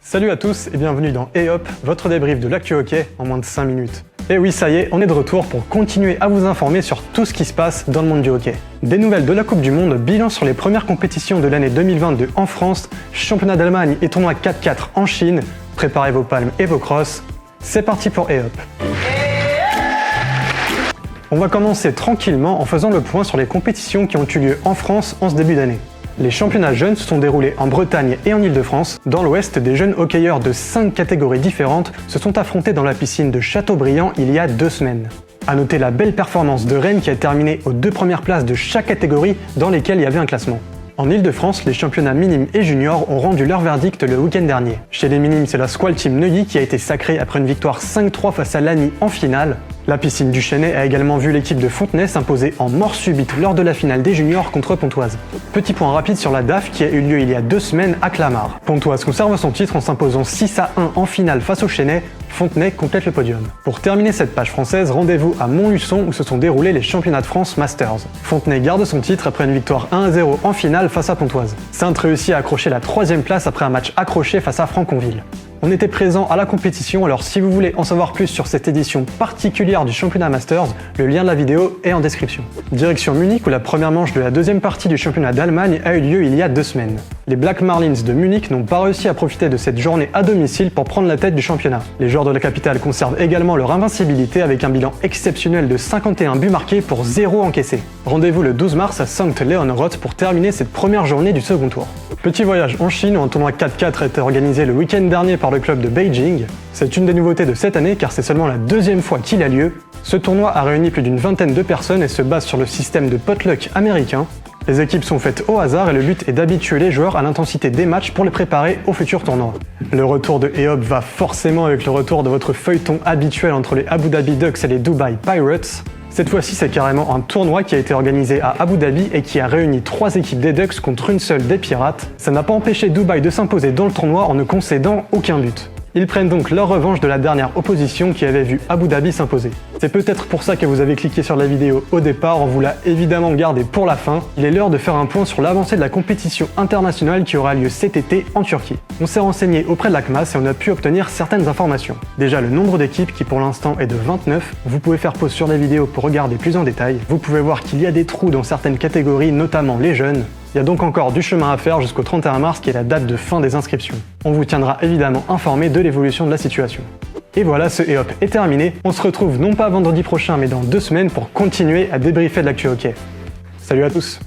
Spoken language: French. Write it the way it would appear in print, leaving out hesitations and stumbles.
Salut à tous et bienvenue dans Hop, votre débrief de l'actu hockey en moins de 5 minutes. Et oui, ça y est, on est de retour pour continuer à vous informer sur tout ce qui se passe dans le monde du hockey. Des nouvelles de la Coupe du Monde, bilan sur les premières compétitions de l'année 2022 en France, championnat d'Allemagne et tournoi 4-4 en Chine. Préparez vos palmes et vos crosses. C'est parti pour Hop. On va commencer tranquillement en faisant le point sur les compétitions qui ont eu lieu en France en ce début d'année. Les championnats jeunes se sont déroulés en Bretagne et en Île-de-France. Dans l'Ouest, des jeunes hockeyeurs de 5 catégories différentes se sont affrontés dans la piscine de Châteaubriand il y a 2 semaines. A noter la belle performance de Rennes qui a terminé aux 2 premières places de chaque catégorie dans lesquelles il y avait un classement. En Île-de-France, les championnats minimes et juniors ont rendu leur verdict le week-end dernier. Chez les minimes, c'est la Squall Team Neuilly qui a été sacrée après une victoire 5-3 face à Lagny en finale. La piscine du Chesnay a également vu l'équipe de Fontenay s'imposer en mort subite lors de la finale des juniors contre Pontoise. Petit point rapide sur la DAF qui a eu lieu il y a 2 semaines à Clamart. Pontoise conserve son titre en s'imposant 6-1 en finale face au Chesnay. Fontenay complète le podium. Pour terminer cette page française, rendez-vous à Montluçon où se sont déroulés les championnats de France Masters. Fontenay garde son titre après une victoire 1-0 en finale face à Pontoise. Sainte réussit à accrocher la 3e place après un match accroché face à Franconville. On était présent à la compétition, alors si vous voulez en savoir plus sur cette édition particulière du championnat Masters, le lien de la vidéo est en description. Direction Munich où la première manche de la 2e partie du championnat d'Allemagne a eu lieu il y a 2 semaines. Les Black Marlins de Munich n'ont pas réussi à profiter de cette journée à domicile pour prendre la tête du championnat. Les joueurs de la capitale conservent également leur invincibilité avec un bilan exceptionnel de 51 buts marqués pour 0 encaissés. Rendez-vous le 12 mars à Sankt Leonrod pour terminer cette première journée du second tour. Petit voyage en Chine où un tournoi 4-4 a été organisé le week-end dernier par le club de Beijing. C'est une des nouveautés de cette année car c'est seulement la 2e fois qu'il a lieu. Ce tournoi a réuni plus d'une vingtaine de personnes et se base sur le système de potluck américain. Les équipes sont faites au hasard et le but est d'habituer les joueurs à l'intensité des matchs pour les préparer au futur tournoi. Le retour de Hop va forcément avec le retour de votre feuilleton habituel entre les Abu Dhabi Ducks et les Dubai Pirates. Cette fois-ci, c'est carrément un tournoi qui a été organisé à Abu Dhabi et qui a réuni 3 équipes des Ducks contre une seule des Pirates. Ça n'a pas empêché Dubaï de s'imposer dans le tournoi en ne concédant aucun but. Ils prennent donc leur revanche de la dernière opposition qui avait vu Abu Dhabi s'imposer. C'est peut-être pour ça que vous avez cliqué sur la vidéo au départ, on vous l'a évidemment gardé pour la fin. Il est l'heure de faire un point sur l'avancée de la compétition internationale qui aura lieu cet été en Turquie. On s'est renseigné auprès de la CMAS et on a pu obtenir certaines informations. Déjà le nombre d'équipes qui pour l'instant est de 29, vous pouvez faire pause sur la vidéo pour regarder plus en détail. Vous pouvez voir qu'il y a des trous dans certaines catégories, notamment les jeunes. Il y a donc encore du chemin à faire jusqu'au 31 mars qui est la date de fin des inscriptions. On vous tiendra évidemment informé de l'évolution de la situation. Et voilà, ce Hop est terminé. On se retrouve non pas vendredi prochain mais dans 2 semaines pour continuer à débriefer de l'actu hockey. Salut à tous!